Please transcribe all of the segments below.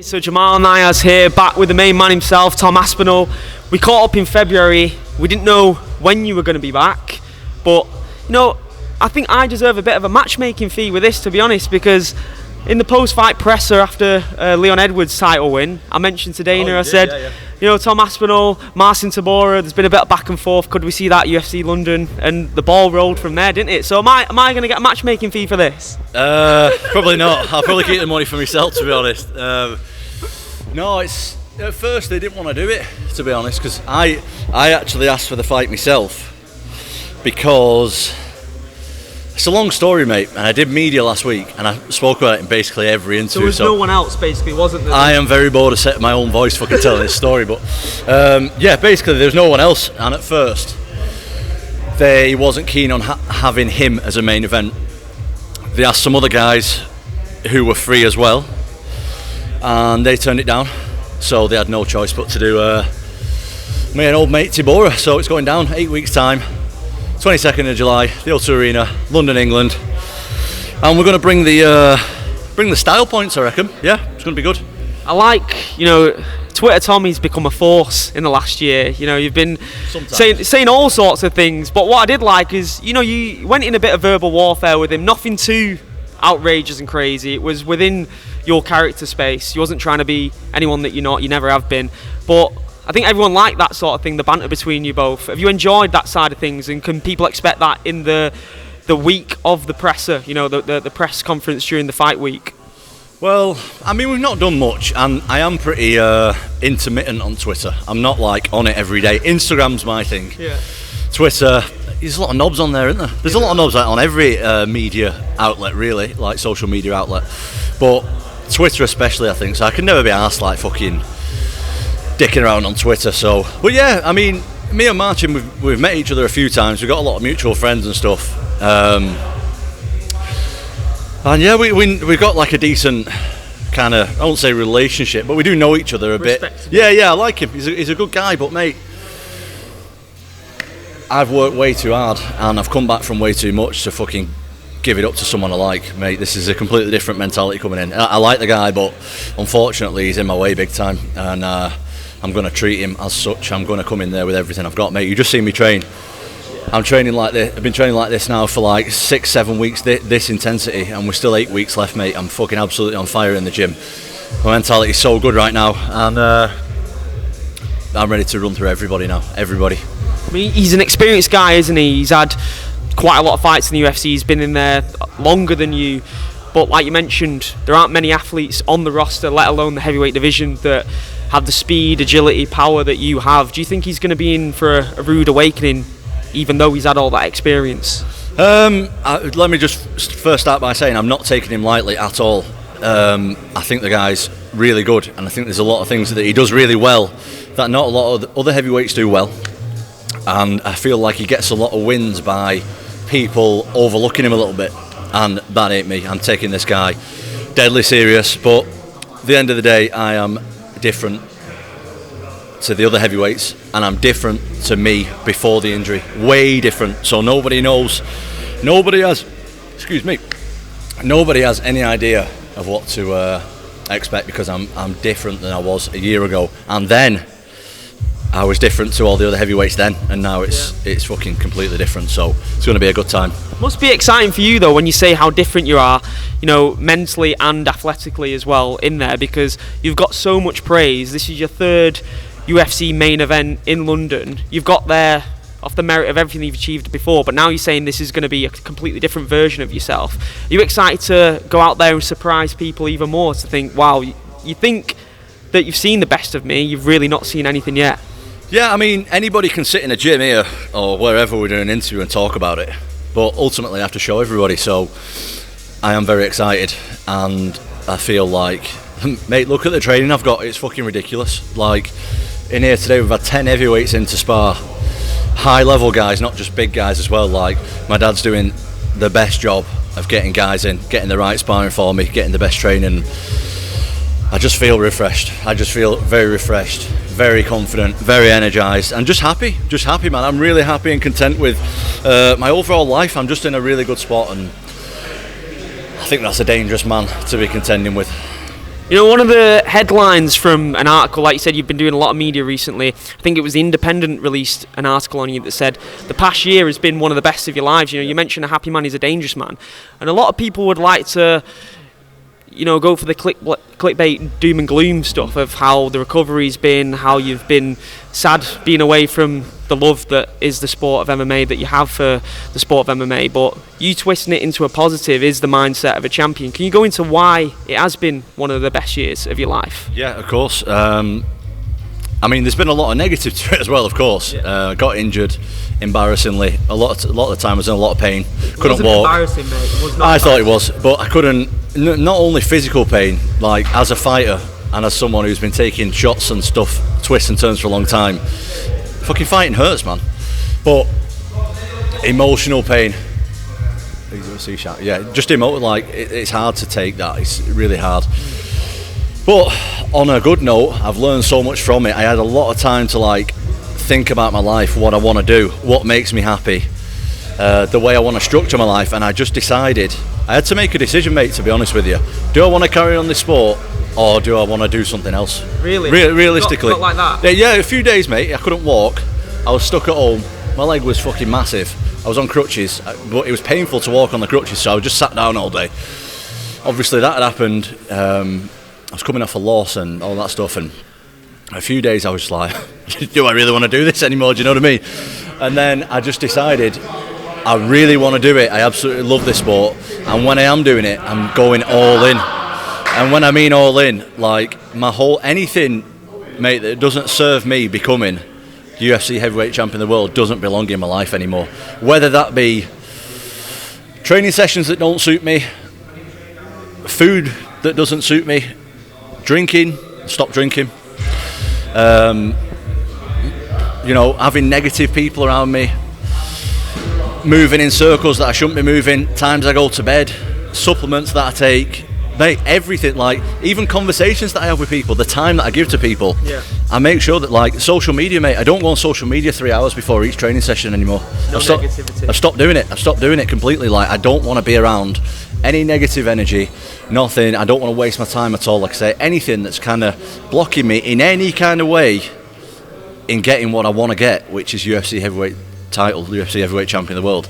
So Jamal Niaz here, back with the main man himself, Tom Aspinall. We caught up in February. We didn't know when you were going to be back, but I think I deserve a bit of a matchmaking fee with this, to be honest, because in the post-fight presser after Leon Edwards' title win, I mentioned to Dana, I said, Tom Aspinall, Marcin Tybura, there's been a bit of back and forth. Could we see that UFC London? And the ball rolled from there, didn't it? So am I going to get a matchmaking fee for this? Probably not. I'll probably keep the money for myself, to be honest. No, it's at first they didn't want to do it, to be honest, because I actually asked for the fight myself because it's a long story, mate. And I did media last week, and I spoke about it in basically every interview. There was no one else, basically, wasn't there? I am very bored of setting my own voice fucking telling this story, but basically there's no one else. And at first, they wasn't keen on having him as a main event. They asked some other guys who were free as well, and they turned it down. So they had no choice but to do me and old mate Tybuyra. So it's going down 8 weeks time, 22nd of July, the O2 Arena, London, England, and we're going to bring the style points, I reckon. Yeah, it's going to be good. I like, Twitter Tommy's become a force in the last year. You've been saying all sorts of things, but what I did like is, you went in a bit of verbal warfare with him, nothing too outrageous and crazy. It was within your character space. You wasn't trying to be anyone that you're not, you never have been. But I think everyone liked that sort of thing, the banter between you both. Have you enjoyed that side of things, and can people expect that in the week of the presser, the press conference during the fight week? Well, I mean, we've not done much, and I am pretty intermittent on Twitter. I'm not like on it every day. Instagram's my thing. Yeah. Twitter, there's a lot of knobs on there, isn't there? There's a lot of knobs on every media outlet, really, like social media outlet. But Twitter especially, I think. So I can never be arsed like fucking dicking around on Twitter. So, but yeah, I mean, me and Marcin, we've met each other a few times. We've got a lot of mutual friends and stuff. And yeah, we've got like a decent kind of, I won't say relationship, but we do know each other a bit. Yeah, I like him. He's a good guy, but mate, I've worked way too hard and I've come back from way too much to fucking give it up to someone I like. Mate, this is a completely different mentality coming in. I like the guy, but unfortunately he's in my way big time, and I'm going to treat him as such. I'm going to come in there with everything I've got, mate. You just seen me train. I'm training like this. I've been training like this now for like 6-7 weeks, this intensity, and we're still 8 weeks left, mate. I'm fucking absolutely on fire in the gym. My mentality is so good right now, and I'm ready to run through everybody now. Everybody. I mean, he's an experienced guy, isn't he? He's had quite a lot of fights in the UFC. He's been in there longer than you. But like you mentioned, there aren't many athletes on the roster, let alone the heavyweight division, that have the speed, agility, power that you have. Do you think he's going to be in for a rude awakening, even though he's had all that experience? Let me just first start by saying I'm not taking him lightly at all. I think the guy's really good, and I think there's a lot of things that he does really well that not a lot of other heavyweights do well. And I feel like he gets a lot of wins by people overlooking him a little bit, and that ain't me. I'm taking this guy deadly serious, but at the end of the day, I am different to the other heavyweights, and I'm different to me before the injury, way different. So nobody has any idea of what to expect, because I'm different than I was a year ago, and then I was different to all the other heavyweights then, and now it's fucking completely different. So it's going to be a good time. Must be exciting for you though when you say how different you are, mentally and athletically as well in there, because you've got so much praise. This is your third UFC main event in London. You've got there off the merit of everything you've achieved before, but now you're saying this is going to be a completely different version of yourself. Are you excited to go out there and surprise people even more, to think, wow, you think that you've seen the best of me, you've really not seen anything yet? Yeah, I mean, anybody can sit in a gym here or wherever we're doing an interview and talk about it, but ultimately I have to show everybody. So I am very excited, and I feel like, mate, look at the training I've got. It's fucking ridiculous. Like, in here today we've had 10 heavyweights in to spar, high level guys, not just big guys as well. Like, my dad's doing the best job of getting guys in, getting the right sparring for me, getting the best training. I just feel refreshed. I just feel very refreshed, very confident, very energised, and just happy, man. I'm really happy and content with my overall life. I'm just in a really good spot, and I think that's a dangerous man to be contending with. You know, one of the headlines from an article, like you said, you've been doing a lot of media recently. I think it was The Independent released an article on you that said the past year has been one of the best of your lives. You know, you mentioned a happy man is a dangerous man, and a lot of people would like to, you know, go for the clickbait doom and gloom stuff of how the recovery's been, how you've been sad being away from the love that is the sport of MMA, that you have for the sport of MMA, but you twisting it into a positive is the mindset of a champion. Can you go into why it has been one of the best years of your life? Yeah, of course. I mean, there's been a lot of negative to it as well, of course. Yeah. Got injured, embarrassingly. A lot of the time I was in a lot of pain. Couldn't walk. Embarrassing, mate. It was not I thought it was, but I couldn't. Not only physical pain, like as a fighter and as someone who's been taking shots and stuff, twists and turns for a long time. Fucking fighting hurts, man. But emotional pain. Yeah, just like it's hard to take that. It's really hard. But on a good note, I've learned so much from it. I had a lot of time to like think about my life, what I want to do, what makes me happy, the way I want to structure my life, and I just decided. I had to make a decision, mate, to be honest with you. Do I want to carry on this sport, or do I want to do something else? Really? Realistically. Not like that? Yeah, a few days, mate. I couldn't walk. I was stuck at home. My leg was fucking massive. I was on crutches, but it was painful to walk on the crutches, so I just sat down all day. Obviously, that had happened. I was coming off a loss and all that stuff, and a few days I was just like, do I really want to do this anymore? Do you know what I mean? And then I just decided I really want to do it. I absolutely love this sport, and when I am doing it, I'm going all in. And when I mean all in, like my whole anything, mate, that doesn't serve me becoming UFC heavyweight champion of the world doesn't belong in my life anymore. Whether that be training sessions that don't suit me, food that doesn't suit me, drinking, stop drinking, you know, having negative people around me, moving in circles that I shouldn't be moving, times I go to bed, supplements that I take, mate, everything, like even conversations that I have with people, the time that I give to people, I make sure that, like social media, mate, I don't go on social media 3 hours before each training session anymore. No negativity. I've stopped doing it. I've stopped doing it completely. Like I don't want to be around any negative energy, nothing. I don't want to waste my time at all. Like I say, anything that's kind of blocking me in any kind of way in getting what I want to get, which is UFC heavyweight title, UFC heavyweight champion of the world.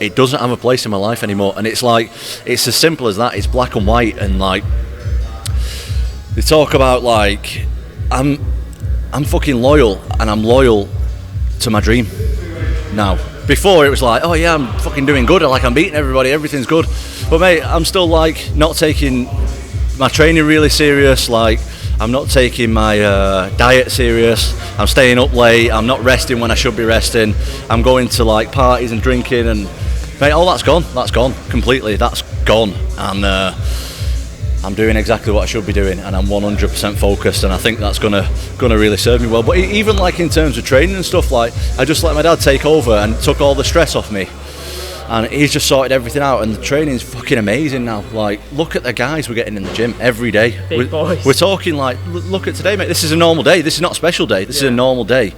It doesn't have a place in my life anymore, and it's like it's as simple as that. It's black and white, and like they talk about like I'm fucking loyal, and I'm loyal to my dream now. Before it was like, oh yeah, I'm fucking doing good, like I'm beating everybody, everything's good, but mate, I'm still like not taking my training really serious. Like I'm not taking my diet serious. I'm staying up late. I'm not resting when I should be resting. I'm going to like parties and drinking, and mate, all that's gone. That's gone completely. That's gone, and I'm doing exactly what I should be doing, and I'm 100% focused, and I think that's gonna really serve me well. But even like in terms of training and stuff, like I just let my dad take over and took all the stress off me, and he's just sorted everything out, and the training's fucking amazing now. Like look at the guys we're getting in the gym every day. Big boys. We're talking like, look at today, mate. This is a normal day. This is not a special day. This is a normal day.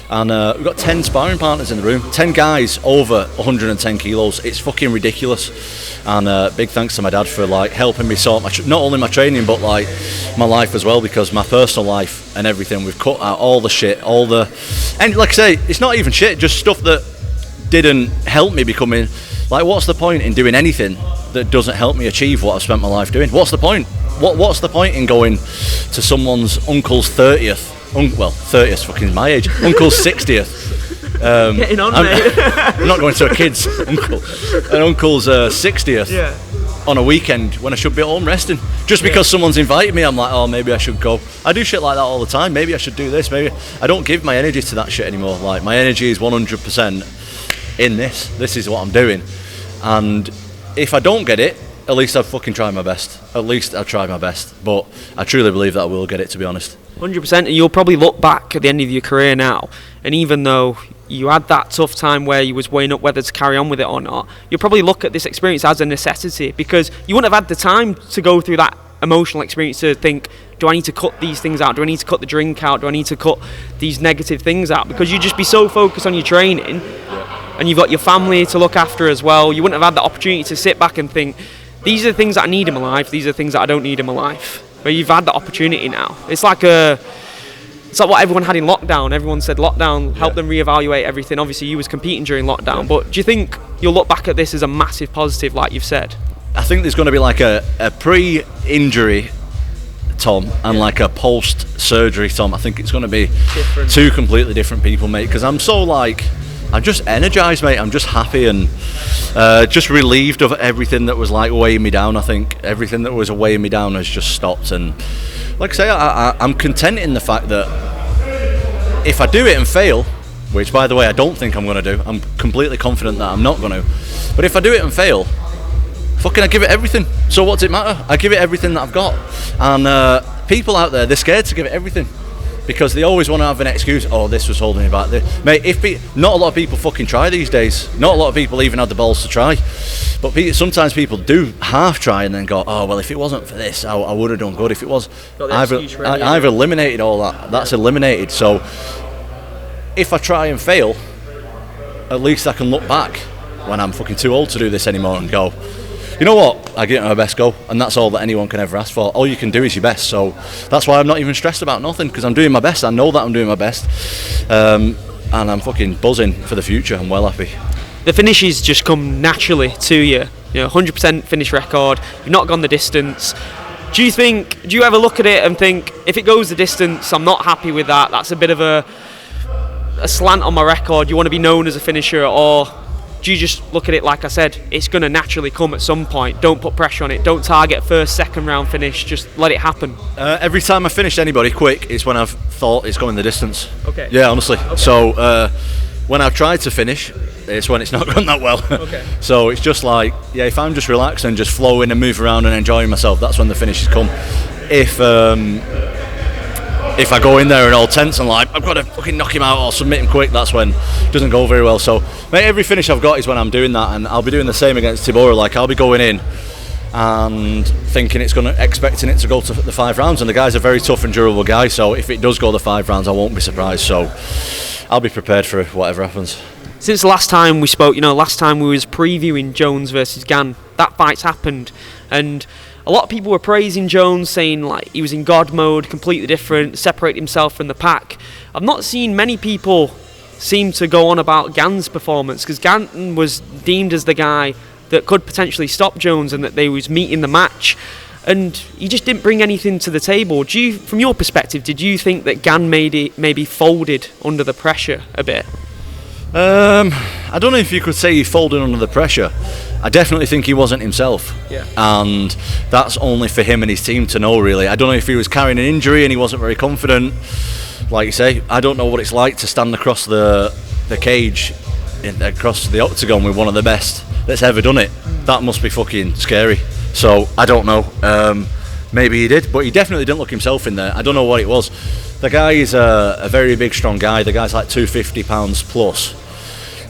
And we've got 10 sparring partners in the room, 10 guys over 110 kilos. It's fucking ridiculous. And big thanks to my dad for like helping me sort not only my training but like my life as well, because my personal life and everything, we've cut out all the shit, and like I say, it's not even shit, just stuff that didn't help me becoming, like what's the point in doing anything that doesn't help me achieve what I've spent my life doing? What's the point? What's the point in going to someone's uncle's 30th? Well, 30th fucking my age. Uncle's 60th. Getting on, mate. I'm not going to a kid's uncle. An uncle's 60th on a weekend when I should be at home resting. Just because someone's invited me, I'm like, oh, maybe I should go. I do shit like that all the time. Maybe I should do this. Maybe I don't give my energy to that shit anymore. Like my energy is 100% in this. This is what I'm doing. And if I don't get it, at least I've fucking tried my best. At least I've tried my best. But I truly believe that I will get it, to be honest. 100%, and you'll probably look back at the end of your career now, and even though you had that tough time where you was weighing up whether to carry on with it or not, you'll probably look at this experience as a necessity, because you wouldn't have had the time to go through that emotional experience to think, do I need to cut these things out? Do I need to cut the drink out? Do I need to cut these negative things out? Because you'd just be so focused on your training, and you've got your family to look after as well. You wouldn't have had the opportunity to sit back and think, these are the things that I need in my life, these are the things that I don't need in my life. where you've had the opportunity now. It's like what everyone had in lockdown. Everyone said lockdown helped them reevaluate everything. Obviously, you was competing during lockdown, but do you think you'll look back at this as a massive positive, like you've said? I think there's going to be like a pre-injury Tom and like a post-surgery Tom. I think it's going to be different. Two completely different people, mate, because I'm just energised, mate. I'm just happy and just relieved of everything that was like weighing me down. I think everything that was weighing me down has just stopped, and like I say, I'm content in the fact that if I do it and fail, which by the way I don't think I'm going to do, I'm completely confident that I'm not going to, but if I do it and fail, fucking I give it everything. So what's it matter? I give it everything that I've got. And people out there, they're scared to give it everything because they always want to have an excuse. Oh, this was holding me back. Mate, not a lot of people fucking try these days. Not a lot of people even have the balls to try. But sometimes people do half try and then go, oh, well, if it wasn't for this, I would have done good. If it was, I've eliminated all that. That's eliminated. So if I try and fail, at least I can look back when I'm fucking too old to do this anymore and go, you know what, I give it my best go, and that's all that anyone can ever ask for. All you can do is your best, so that's why I'm not even stressed about nothing, because I'm doing my best. I know that I'm doing my best, and I'm fucking buzzing for the future. I'm well happy. The finishes just come naturally to you. 100% finish record. You've not gone the distance. Do you ever look at it and think, if it goes the distance, I'm not happy with that. That's a bit of a slant on my record. You want to be known as a finisher, or do you just look at it like I said, it's going to naturally come at some point? Don't put pressure on it. Don't target first, second round finish. Just let it happen. Every time I finished anybody quick, it's when I've thought it's going the distance. Okay. Yeah, honestly. Okay. So when I've tried to finish, it's when it's not gone that well. Okay. So it's just like, if I'm just relaxed and just flowing and moving around and enjoying myself, that's when the finishes come. If I go in there and all tense and like, I've got to fucking knock him out or submit him quick, that's when it doesn't go very well. So, mate, every finish I've got is when I'm doing that, and I'll be doing the same against Tybuyra. Like, I'll be going in and thinking expecting it to go to the 5 rounds, and the guy's a very tough and durable guy, so if it does go the 5 rounds, I won't be surprised. So, I'll be prepared for whatever happens. Since the last time we spoke, last time we was previewing Jones versus Gane, that fight's happened, and a lot of people were praising Jones, saying like he was in God mode, completely different, separate himself from the pack. I've not seen many people seem to go on about Gane's performance, because Gane was deemed as the guy that could potentially stop Jones and that they was meeting the match, and he just didn't bring anything to the table. From your perspective, did you think that Gane maybe folded under the pressure a bit? I don't know if you could say he folded under the pressure. I definitely think he wasn't himself. Yeah. And that's only for him and his team to know, really. I don't know if he was carrying an injury and he wasn't very confident. Like you say, I don't know what it's like to stand across the cage, across the octagon with one of the best that's ever done it. That must be fucking scary. So, I don't know. Maybe he did, but he definitely didn't look himself in there. I don't know what it was. The guy is a very big, strong guy. The guy's like 250 pounds plus.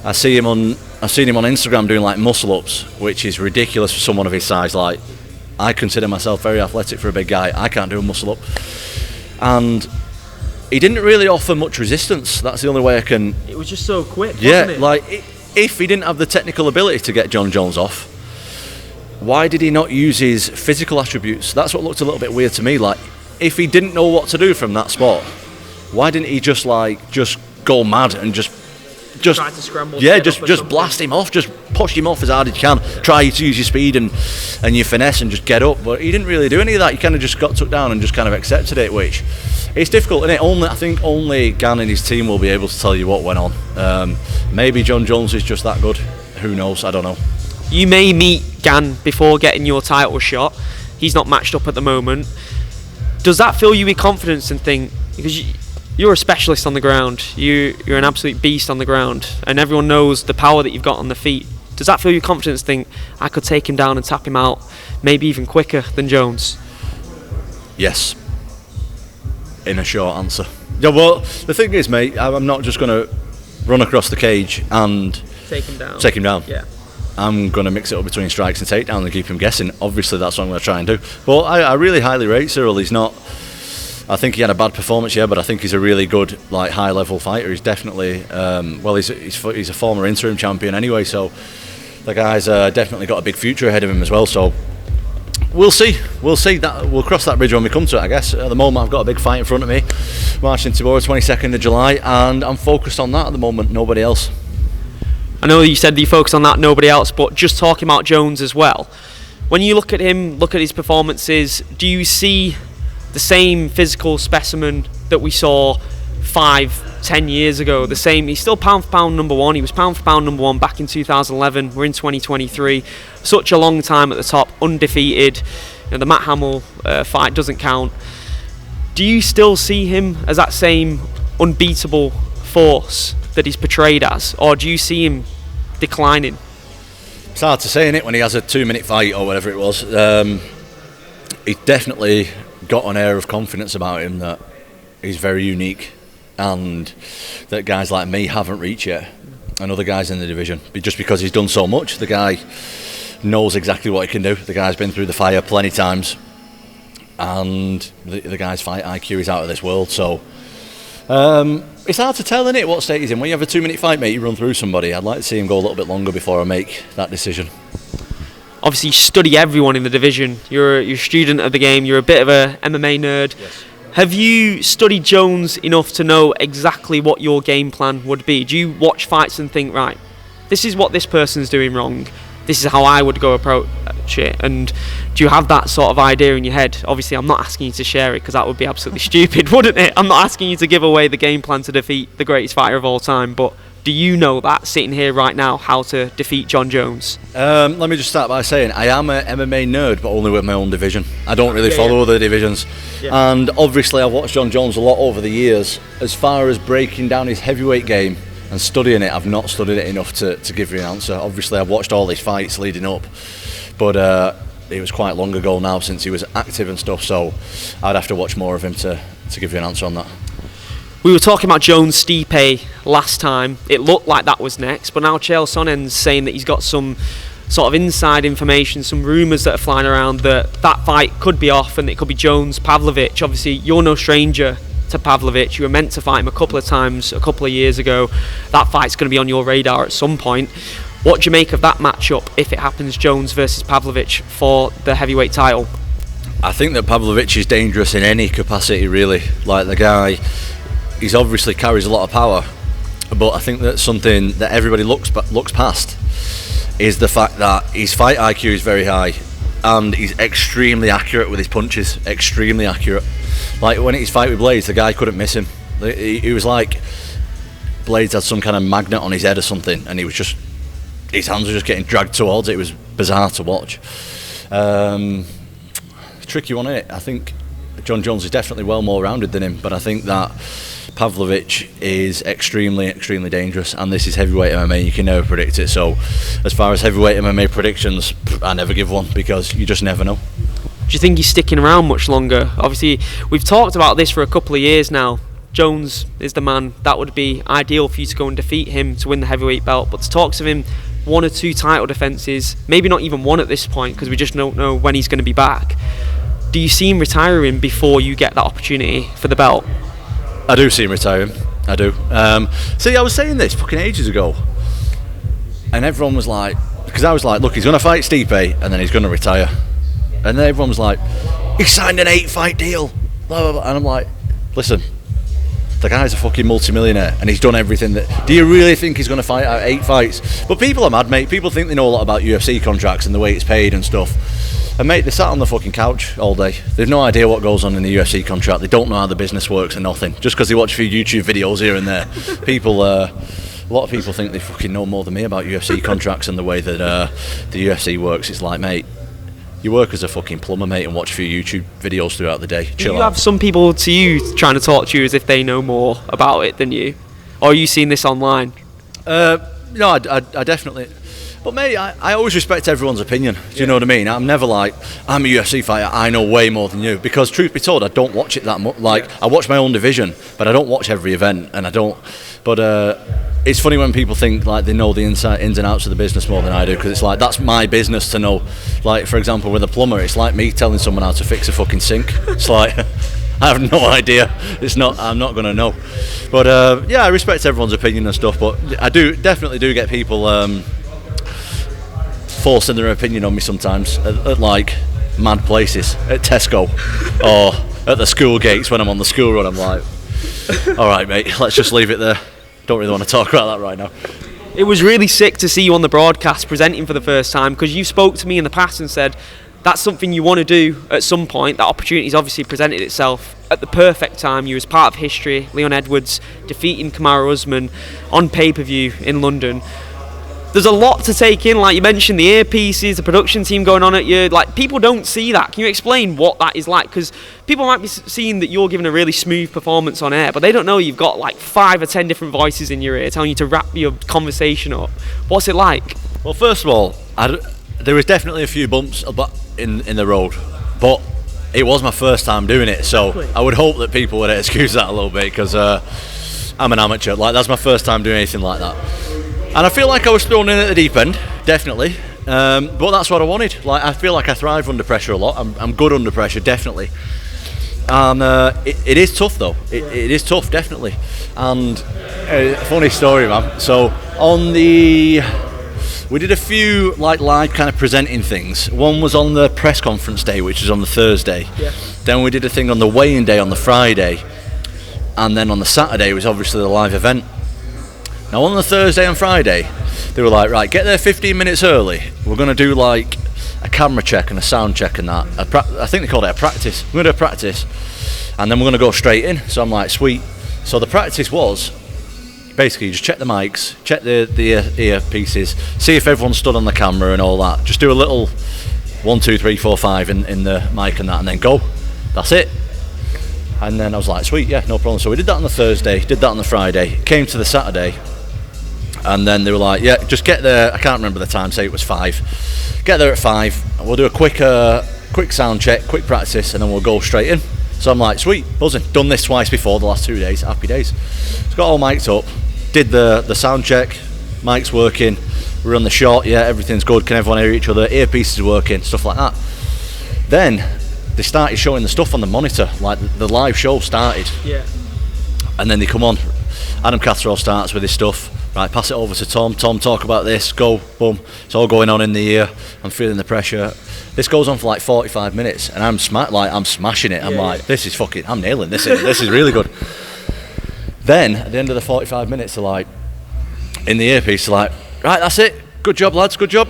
I've seen him on Instagram doing like muscle ups, which is ridiculous for someone of his size. Like, I consider myself very athletic for a big guy. I can't do a muscle up, and he didn't really offer much resistance. That's the only way I can. It was just so quick. Yeah, wasn't it? like if he didn't have the technical ability to get John Jones off, why did he not use his physical attributes? That's what looked a little bit weird to me. Like, if he didn't know what to do from that spot, why didn't he just go mad and just try to scramble? Yeah, just blast him off, just push him off as hard as you can. Try to use your speed and your finesse and just get up. But he didn't really do any of that. He kind of just got took down and just kind of accepted it, which it's difficult, isn't it? I think only Gane and his team will be able to tell you what went on. Maybe John Jones is just that good. Who knows? I don't know. You may meet Gane before getting your title shot. He's not matched up at the moment. Does that fill you with confidence and think, because you're a specialist on the ground, you're an absolute beast on the ground, and everyone knows the power that you've got on the feet. Does that fill you with confidence to think, I could take him down and tap him out, maybe even quicker than Jones? Yes. In a short answer. Yeah, well, the thing is, mate, I'm not just going to run across the cage and take him down. Yeah. I'm going to mix it up between strikes and takedowns and keep him guessing. Obviously, that's what I'm going to try and do. But I really highly rate Cyril. He's not. I think he had a bad performance, but I think he's a really good, like, high-level fighter. He's definitely. He's a former interim champion anyway, so the guy's definitely got a big future ahead of him as well. So We'll see. We'll see. That we'll cross that bridge when we come to it, I guess. At the moment, I've got a big fight in front of me, Marcin Tybura, 22nd of July, and I'm focused on that at the moment. Nobody else. I know you said that you focus on that, nobody else, but just talking about Jones as well. When you look at him, look at his performances, do you see the same physical specimen that we saw 5-10 years ago? The same. He's still pound for pound number one. He was pound for pound number one back in 2011. We're in 2023. Such a long time at the top, undefeated. You know, the Matt Hamill fight doesn't count. Do you still see him as that same unbeatable force that he's portrayed as, or do you see him declining? It's hard to say, innit, when he has a 2-minute fight or whatever it was. He's definitely got an air of confidence about him that he's very unique and that guys like me haven't reached yet, and other guys in the division, just because he's done so much. The guy knows exactly what he can do. The guy's been through the fire plenty times, and the guy's fight IQ is out of this world. So it's hard to tell, isn't it, what state he's in. When you have a 2-minute fight, mate, you run through somebody. I'd like to see him go a little bit longer before I make that decision. Obviously, you study everyone in the division. You're a student of the game. You're a bit of a MMA nerd. Yes. Have you studied Jones enough to know exactly what your game plan would be? Do you watch fights and think, right, this is what this person's doing wrong, this is how I would go approach it? And do you have that sort of idea in your head? Obviously, I'm not asking you to share it because that would be absolutely stupid, wouldn't it? I'm not asking you to give away the game plan to defeat the greatest fighter of all time, but do you know that, sitting here right now, how to defeat Jon Jones? Let me just start by saying I am an MMA nerd, but only with my own division. I don't really follow other divisions. Yeah. And obviously I've watched Jon Jones a lot over the years. As far as breaking down his heavyweight game and studying it, I've not studied it enough to give you an answer. Obviously I've watched all his fights leading up, but it was quite long ago now since he was active and stuff, so I'd have to watch more of him to give you an answer on that. We were talking about Jones Stipe last time. It looked like that was next, but now Chael Sonnen's saying that he's got some sort of inside information, some rumours that are flying around that fight could be off and it could be Jones Pavlovich. Obviously, you're no stranger to Pavlovich. You were meant to fight him a couple of times a couple of years ago. That fight's going to be on your radar at some point. What do you make of that matchup if it happens, Jones versus Pavlovich for the heavyweight title? I think that Pavlovich is dangerous in any capacity, really. Like, the guy, he's obviously carries a lot of power, but I think that something that everybody looks past is the fact that his fight IQ is very high and he's extremely accurate with his punches. Extremely accurate. Like, when his fight with Blades, the guy couldn't miss him. He was like Blades had some kind of magnet on his head or something, and he was just, his hands were just getting dragged towards it. It was bizarre to watch. Tricky one, isn't it? I think Jon Jones is definitely well more rounded than him, but I think that Pavlovich is extremely, extremely dangerous, and this is heavyweight MMA. You can never predict it. So, as far as heavyweight MMA predictions, I never give one because you just never know. Do you think he's sticking around much longer? Obviously, we've talked about this for a couple of years now. Jones is the man. That would be ideal for you to go and defeat him to win the heavyweight belt. But the talks of him 1 or 2 title defences, maybe not even one at this point because we just don't know when he's going to be back. Do you see him retiring before you get that opportunity for the belt? I do see him retiring. I do. See, I was saying this fucking ages ago, and everyone was like, because I was like, look, he's going to fight Stipe and then he's going to retire, and then everyone was like, he signed an 8-fight deal, blah blah blah, and I'm like, listen, the guy's a fucking multimillionaire and he's done everything that. Do you really think he's going to fight out 8 fights? But people are mad, mate. People think they know a lot about UFC contracts and the way it's paid and stuff. And mate, they sat on the fucking couch all day. They've no idea what goes on in the UFC contract. They don't know how the business works or nothing. Just because they watch a few YouTube videos here and there. People, a lot of people think they fucking know more than me about UFC contracts and the way that the UFC works. It's like, mate, you work as a fucking plumber, mate, and watch a few YouTube videos throughout the day. Chill out. Do you have some people to you trying to talk to you as if they know more about it than you? Or are you seeing this online? No, I definitely. But mate, I always respect everyone's opinion. Do you know what I mean? I'm never like, I'm a UFC fighter, I know way more than you. Because truth be told, I don't watch it that much. Like, I watch my own division, but I don't watch every event, and I don't. But it's funny when people think like they know the ins and outs of the business more than I do, because it's like, that's my business to know. Like, for example, with a plumber, it's like me telling someone how to fix a fucking sink. It's like, I have no idea. I'm not going to know. But yeah, I respect everyone's opinion and stuff, but I definitely do get people forcing their opinion on me sometimes. Like, mad places, at Tesco or at the school gates when I'm on the school run. I'm like, all right, mate, let's just leave it there. Don't really want to talk about that right now. It was really sick to see you on the broadcast presenting for the first time, because you spoke to me in the past and said that's something you want to do at some point. That opportunity's obviously presented itself at the perfect time. You was part of history, Leon Edwards defeating Kamaru Usman on pay-per-view in London. There's a lot to take in, like you mentioned, the earpieces, the production team going on at you. Like, people don't see that. Can you explain what that is like? Because people might be seeing that you're giving a really smooth performance on air, but they don't know you've got like 5 or 10 different voices in your ear telling you to wrap your conversation up. What's it like? Well, first of all, there was definitely a few bumps in the road, but it was my first time doing it, so I would hope that people would excuse that a little bit, because I'm an amateur. Like, that's my first time doing anything like that. And I feel like I was thrown in at the deep end, definitely. But that's what I wanted. Like, I feel like I thrive under pressure a lot. I'm good under pressure, definitely. And it is tough, though. It is tough, definitely. And funny story, man. So we did a few like live kind of presenting things. One was on the press conference day, which was on the Thursday. Yeah. Then we did a thing on the weigh-in day on the Friday, and then on the Saturday was obviously the live event. Now, on the Thursday and Friday, they were like, right, get there 15 minutes early. We're going to do like a camera check and a sound check and that. I think they called it a practice. We're going to do a practice, and then we're going to go straight in. So I'm like, sweet. So the practice was basically just check the mics, check the earpieces, see if everyone stood on the camera and all that. Just do a little 1, 2, 3, 4, 5 in the mic and that, and then go. That's it. And then I was like, sweet, yeah, no problem. So we did that on the Thursday, did that on the Friday, came to the Saturday, and then they were like, yeah, just get there. I can't remember the time, say it was 5. Get there at 5, and we'll do a quick sound check, quick practice, and then we'll go straight in. So I'm like, sweet, buzzing. Done this twice before the last 2 days, happy days. So got all mic'd up, did the sound check, mic's working, we're on the shot, yeah, everything's good, can everyone hear each other, earpieces working, stuff like that. Then they started showing the stuff on the monitor, like the live show started. Yeah. And then they come on, Adam Catterall starts with his stuff, right, pass it over to Tom, talk about this, go, boom, it's all going on in the ear, I'm feeling the pressure. This goes on for like 45 minutes, and I'm smashing it. I'm like, this is fucking, I'm nailing this. This is really good. Then at the end of the 45 minutes, they're like, in the earpiece, they're like, right, that's it. Good job, lads. Good job.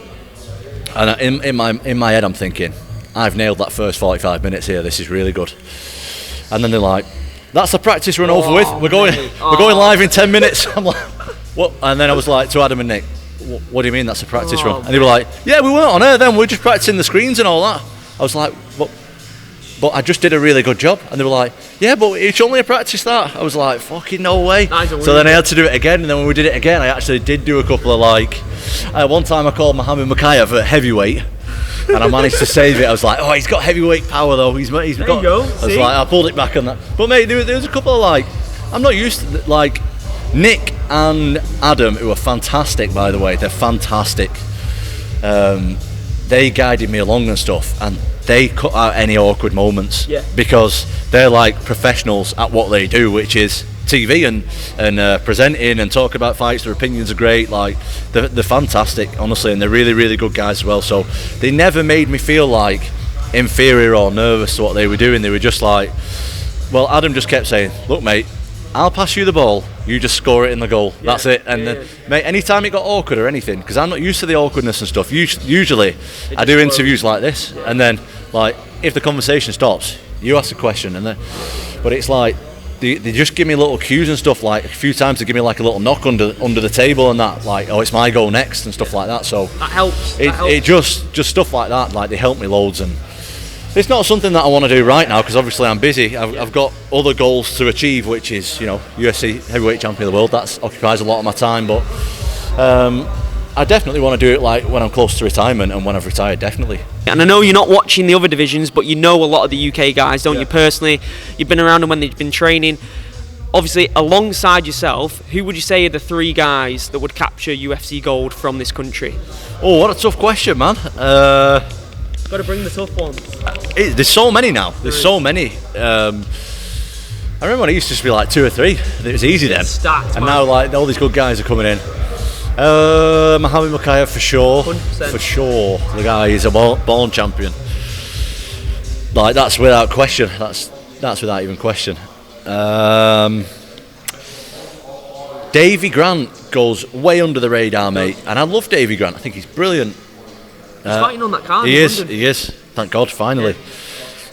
And in my head, I'm thinking, I've nailed that first 45 minutes here. This is really good. And then they're like, that's the practice run over with. We're going live in 10 minutes. I'm like, what? And then I was like to Adam and Nick, what do you mean that's a practice run? And they were like, yeah, we weren't on air then, we were just practicing the screens and all that. I was like, what? But I just did a really good job. And they were like, yeah, but it's only a practice that. I was like, fucking no way. So then I had to do it again, and then when we did it again, I actually did do a couple of like, one time I called Mohammed Mukayev at heavyweight, and I managed to save it. I was like, oh, he's got heavyweight power though. He's got. There you go. I was like, I pulled it back on that. But mate, there was a couple of like, I'm not used to like, Nick and Adam, who are fantastic, by the way, they're fantastic. They guided me along and stuff, and they cut out any awkward moments, because they're like professionals at what they do, which is TV and presenting and talking about fights. Their opinions are great, like they're fantastic, honestly, and they're really, really good guys as well. So they never made me feel like inferior or nervous to what they were doing. They were just like, well, Adam just kept saying, look mate, I'll pass you the ball, you just score it in the goal. That's it. And mate, anytime it got awkward or anything, because I'm not used to the awkwardness and stuff, usually I do interviews like this, and then like if the conversation stops, you ask a question, and then, but it's like they just give me little cues and stuff. Like a few times they give me like a little knock under the table and that, like, oh, it's my goal next and stuff like that. So that helps. It just stuff like that, like they help me loads. And it's not something that I want to do right now, because obviously I'm busy. I've got other goals to achieve, which is, you know, UFC heavyweight champion of the world. That occupies a lot of my time, but I definitely want to do it like when I'm close to retirement and when I've retired, definitely. And I know you're not watching the other divisions, but you know a lot of the UK guys, don't you, personally? You've been around them when they've been training. Obviously, alongside yourself, who would you say are the 3 guys that would capture UFC gold from this country? Oh, what a tough question, man. Got to bring the tough ones. There's so many now. There's so many. I remember when it used to just be like 2 or 3. It was easy then. Stacked, and now like all these good guys are coming in. Mohammed Mukayev for sure. 100%. For sure. The guy is a born champion. Like, that's without question. That's without even question. Davy Grant goes way under the radar, mate, and I love Davy Grant. I think he's brilliant. He's fighting on that card. He is. Thank God, finally.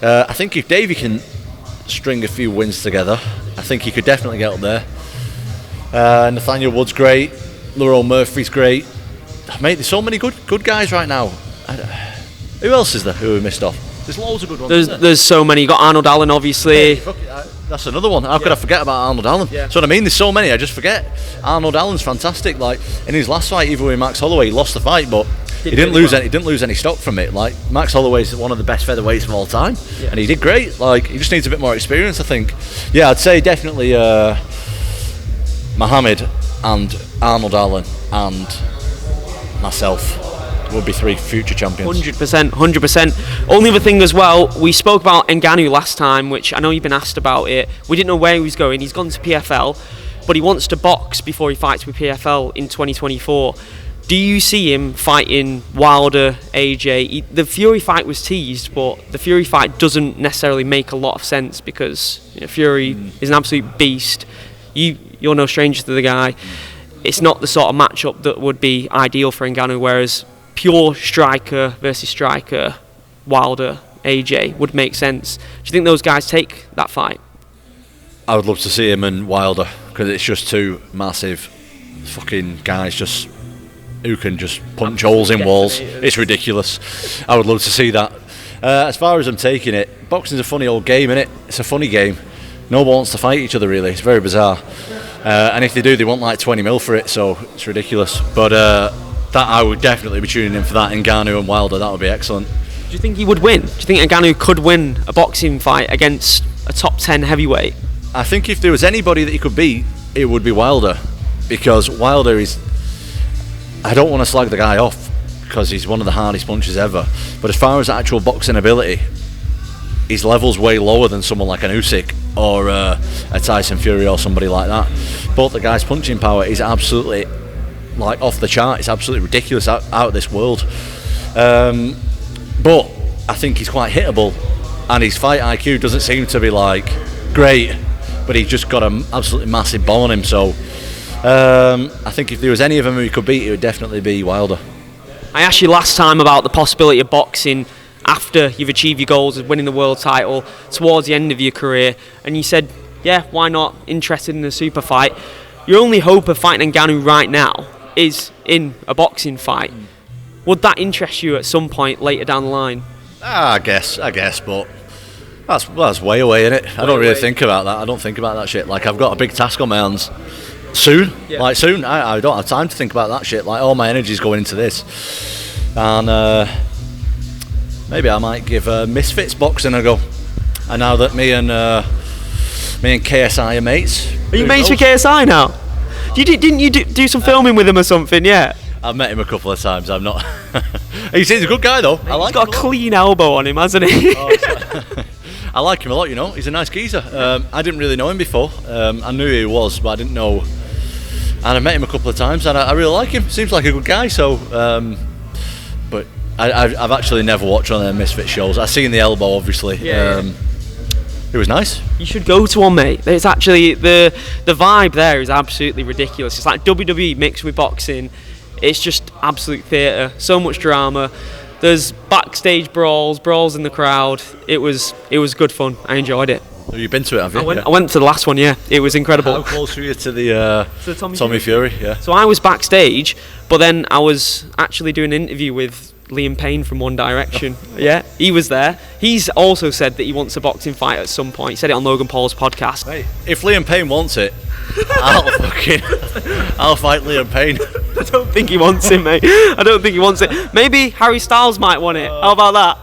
Yeah. I think if Davy can string a few wins together, I think he could definitely get up there. Nathaniel Wood's great. Laurel Murphy's great. Mate, there's so many good guys right now. Who else is there who we missed off? There's loads of good ones. There's so many. You got Arnold Allen, obviously. That's another one. How could I forget about Arnold Allen? Yeah. So what I mean, there's so many, I just forget. Arnold Allen's fantastic. Like, in his last fight, even with Max Holloway, he lost the fight, but he didn't lose any stock from it. Like, Max Holloway's one of the best featherweights of all time, and he did great. Like, he just needs a bit more experience, I think. Yeah, I'd say definitely Mohammed and Arnold Allen and myself would be 3 future champions. 100%. Only other thing as well, we spoke about Ngannou last time, which I know you've been asked about it. We didn't know where he was going. He's gone to PFL, but he wants to box before he fights with PFL in 2024. Do you see him fighting Wilder, AJ? The Fury fight was teased, but the Fury fight doesn't necessarily make a lot of sense because Fury is an absolute beast. You're no stranger to the guy. It's not the sort of matchup that would be ideal for Ngannou, whereas pure striker versus striker, Wilder, AJ, would make sense. Do you think those guys take that fight? I would love to see him and Wilder, because it's just two massive fucking guys just who can just punch holes in walls. It's ridiculous. I would love to see that. As far as I'm taking it, boxing's a funny old game, innit? It's a funny game. No one wants to fight each other, really. It's very bizarre. And if they do, they want like 20 mil for it, so it's ridiculous. But that I would definitely be tuning in for that. Ngannou and Wilder, that would be excellent. Do you think he would win? Do you think Ngannou could win a boxing fight against a top 10 heavyweight? I think if there was anybody that he could beat, it would be Wilder. Because Wilder is... I don't want to slag the guy off, because he's one of the hardest punchers ever. But as far as actual boxing ability, his level's way lower than someone like an Usyk or a Tyson Fury or somebody like that. But the guy's punching power is absolutely like off the chart. It's absolutely ridiculous, out of this world. But I think he's quite hittable, and his fight IQ doesn't seem to be like great, but he's just got an absolutely massive bomb on him. So I think if there was any of them who he could beat, it would definitely be Wilder. I asked you last time about the possibility of boxing after you've achieved your goals of winning the world title towards the end of your career, and you said, yeah, why not, interested in a super fight. Your only hope of fighting Ngannou right now is in a boxing fight. Would that interest you at some point later down the line? I guess, but that's way away, innit? I don't really think about that. I don't think about that shit. Like, I've got a big task on my hands. Soon. I don't have time to think about that shit. Like, all my energy's going into this. And maybe I might give Misfits boxing a go. And now that me and KSI are mates. Are you mates with KSI now? Didn't you do some filming with him or something? Yeah. I've met him a couple of times. I'm not. He's a good guy though. He's got a clean elbow on him, hasn't he? I like him a lot. You know, he's a nice geezer. I didn't really know him before. I knew who he was, but I didn't know. And I met him a couple of times, and I really like him. Seems like a good guy. So, but I've actually never watched one of their Misfit shows. I've seen the elbow, obviously. Yeah. It was nice. You should go to one, mate. It's actually the vibe there is absolutely ridiculous. It's like WWE mixed with boxing. It's just absolute theatre. So much drama. There's backstage brawls in the crowd. It was good fun. I enjoyed it. Have you been to it? Have you? I went to the last one. Yeah, it was incredible. How close were you to the Tommy Fury? Yeah. So I was backstage, but then I was actually doing an interview with Liam Payne from One Direction. Yeah, he was there. He's also said that he wants a boxing fight at some point. He said it on Logan Paul's podcast. Hey, if Liam Payne wants it, I'll fight Liam Payne. I don't think he wants it, mate. I don't think he wants it. Maybe Harry Styles might want it. How about that?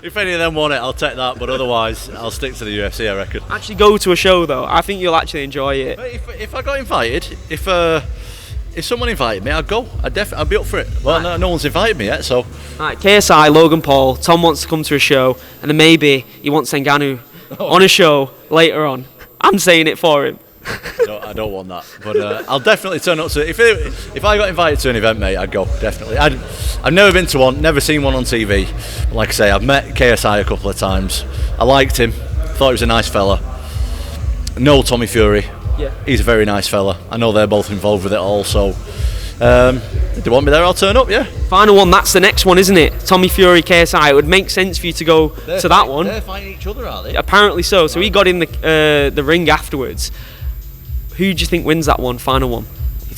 If any of them want it, I'll take that. But otherwise, I'll stick to the UFC, I reckon. Actually, go to a show though. I think you'll actually enjoy it. If I got invited, if someone invited me, I'd go. I'd be up for it. Well, no one's invited me yet, so. Right, KSI, Logan Paul, Tom wants to come to a show, and then maybe he wants Ngannou on a show later on. I'm saying it for him. I don't want that. But I'll definitely turn up to it. If I got invited to an event, mate, I'd go, definitely. I've never been to one, never seen one on TV. But like I say, I've met KSI a couple of times. I liked him, thought he was a nice fella. No Tommy Fury. Yeah. He's a very nice fella. I know they're both involved with it all, so if they want me there, I'll turn up, yeah. Final one, that's the next one, isn't it? Tommy Fury, KSI. It would make sense for you to go to that one. They're fighting each other, are they? Apparently so. So he got in the ring afterwards. Who do you think wins that one, final one?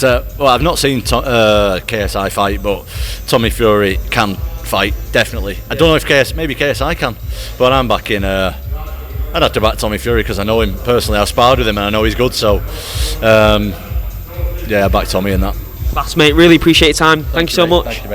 Well, I've not seen KSI fight, but Tommy Fury can fight, definitely. I don't know if maybe KSI can, but I'm backing. I'd have to back Tommy Fury because I know him personally. I've sparred with him and I know he's good. So, yeah, I back Tommy in that. That's mate. Really appreciate your time. Thank you so much. Thank you, mate.